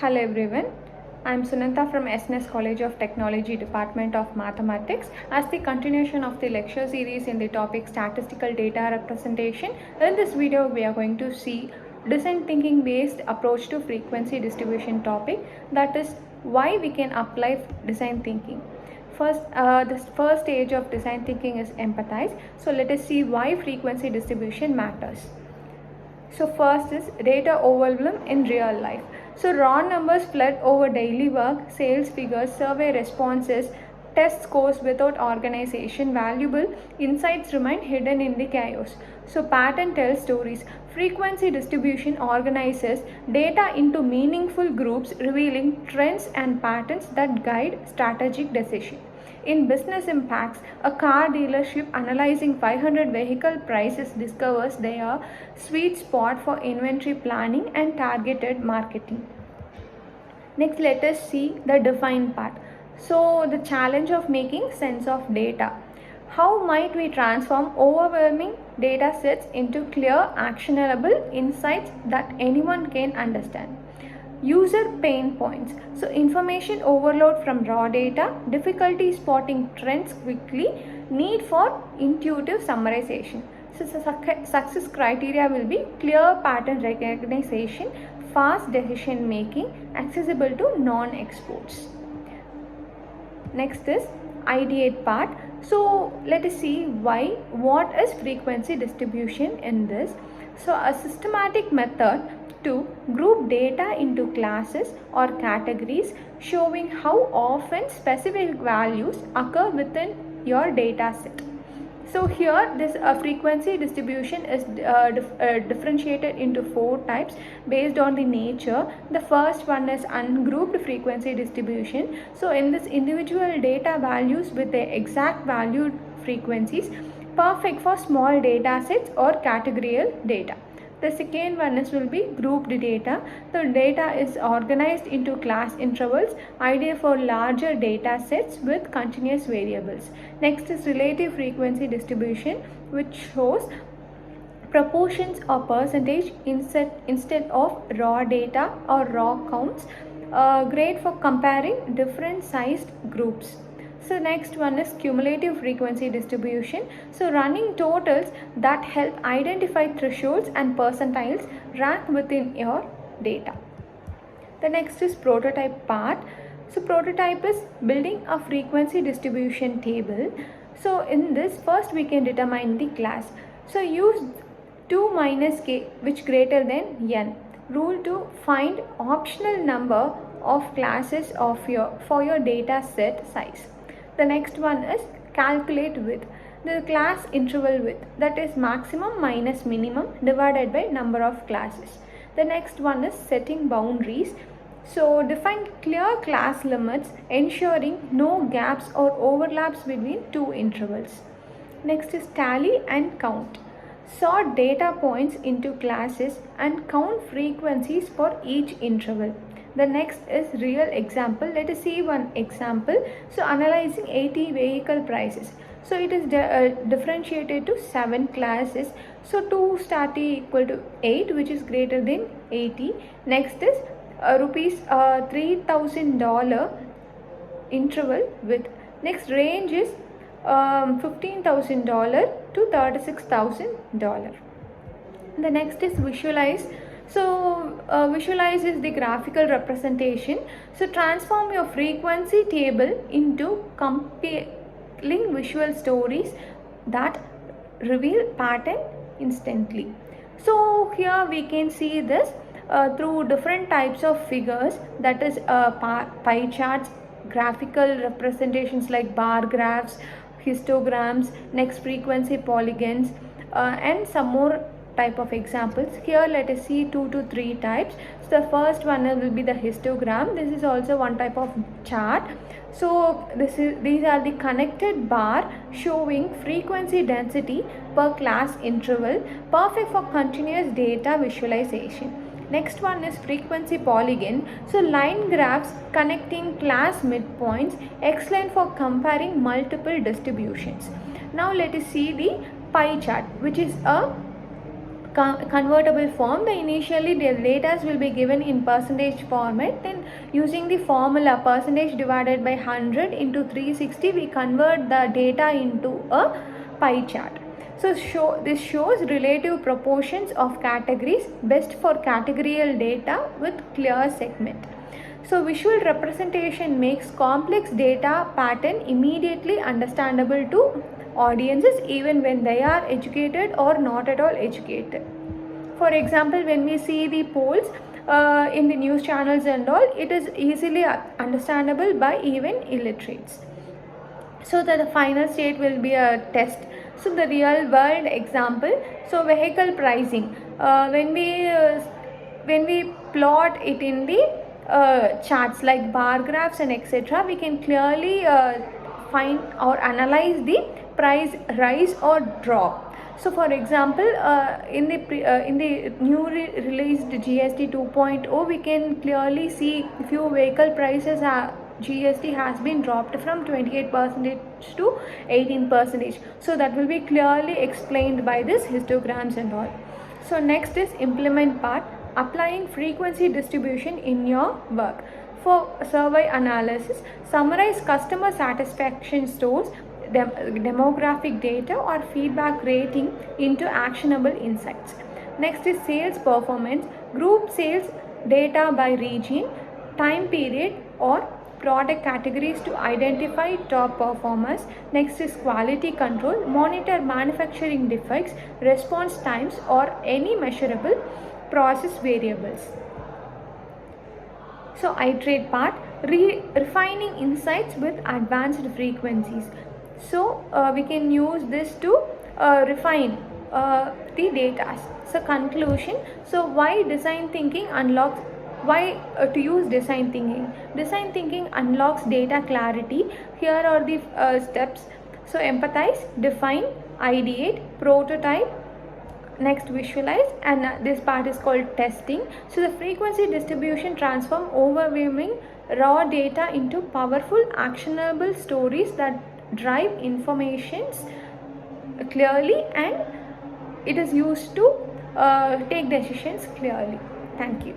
Hello everyone, I am Sunanta from SNS College of Technology Department of Mathematics. As the continuation of the lecture series in the topic statistical data representation, in this video we are going to see design thinking based approach to frequency distribution topic, that is why we can apply design thinking. The first stage of design thinking is empathize. So let us see why frequency distribution matters. So first is data overwhelm in real life. So raw numbers flood over daily work, sales figures, survey responses, test scores without organization. Valuable insights remain hidden in the chaos. So pattern tells stories. Frequency distribution organizes data into meaningful groups, revealing trends and patterns that guide strategic decision. In business impacts, a car dealership analyzing 500 vehicle prices discovers their sweet spot for inventory planning and targeted marketing. Next, let us see the define part. So, the challenge of making sense of data. How might we transform overwhelming data sets into clear, actionable insights that anyone can understand? User pain points. So information overload from raw data, difficulty spotting trends quickly, need for intuitive summarization. So success criteria will be clear pattern recognition, fast decision making, accessible to non-experts. Next is ideate part. So let us see what is frequency distribution in this. So a systematic method to group data into classes or categories, showing how often specific values occur within your data set. So here this frequency distribution is differentiated into 4 types based on the nature. The first one is ungrouped frequency distribution. So in this, individual data values with the exact valued frequencies, perfect for small data sets or categorical data. The second one will be grouped data. The data is organized into class intervals, ideal for larger data sets with continuous variables. Next is relative frequency distribution, which shows proportions or percentage instead of raw data or raw counts. Great for comparing different sized groups. So next one is cumulative frequency distribution. So running totals that help identify thresholds and percentiles rank within your data. The next is prototype part. So prototype is building a frequency distribution table. So in this, first we can determine the class. So use 2 minus k, which greater than n. Rule to find optional number of classes for your data set size. The next one is calculate width, the class interval width, that is maximum minus minimum divided by number of classes. The next one is setting boundaries. So define clear class limits, ensuring no gaps or overlaps between two intervals. Next is tally and count. Sort data points into classes and count frequencies for each interval. The next is real example. Let us see one example. So analyzing 80 vehicle prices. So it is differentiated to 7 classes. So 2 start equal to 8, which is greater than 80. Next is rupees $3,000 interval with. Next range is $15,000 to $36,000. The next is visualize. So visualize is the graphical representation. So transform your frequency table into compelling visual stories that reveal pattern instantly. So here we can see this through different types of figures, that is pie charts, graphical representations like bar graphs, histograms, next frequency polygons, and some more type of examples. Here let us see 2 to 3 types. So the first one will be the histogram. This is also one type of chart. So these are the connected bar showing frequency density per class interval, perfect for continuous data visualization. Next one is frequency polygon. So line graphs connecting class midpoints, excellent for comparing multiple distributions. Now let us see the pie chart, which is a convertible form. Initially the data will be given in percentage format, then using the formula percentage divided by 100 into 360 we convert the data into a pie chart. So this shows relative proportions of categories best for categorical data with clear segment. So visual representation makes complex data pattern immediately understandable to audiences even when they are educated or not at all educated. For example, when we see the polls in the news channels and all, it is easily understandable by even illiterates. So that the final state will be a test. So the real world example, so vehicle pricing, when we plot it in the charts like bar graphs and etc., we can clearly find or analyze the price rise or drop. So for example, in the newly released GST 2.0 we can clearly see few vehicle prices GST has been dropped from 28% to 18%. So that will be clearly explained by this histograms and all. So next is implement part, applying frequency distribution in your work. For survey analysis, summarize customer satisfaction scores, demographic data or feedback rating into actionable insights. Next is sales performance, group sales data by region, time period or product categories to identify top performers. Next is quality control, monitor manufacturing defects, response times or any measurable process variables. So iterate part, refining insights with advanced frequencies. So we can use this to refine the data. So conclusion, so why design thinking unlocks, why to use design thinking? Design thinking unlocks data clarity. Here are the steps. So empathize, define, ideate, prototype, next visualize, and this part is called testing. So the frequency distribution transform overwhelming raw data into powerful actionable stories that drive informations clearly, and it is used to take decisions clearly. Thank you.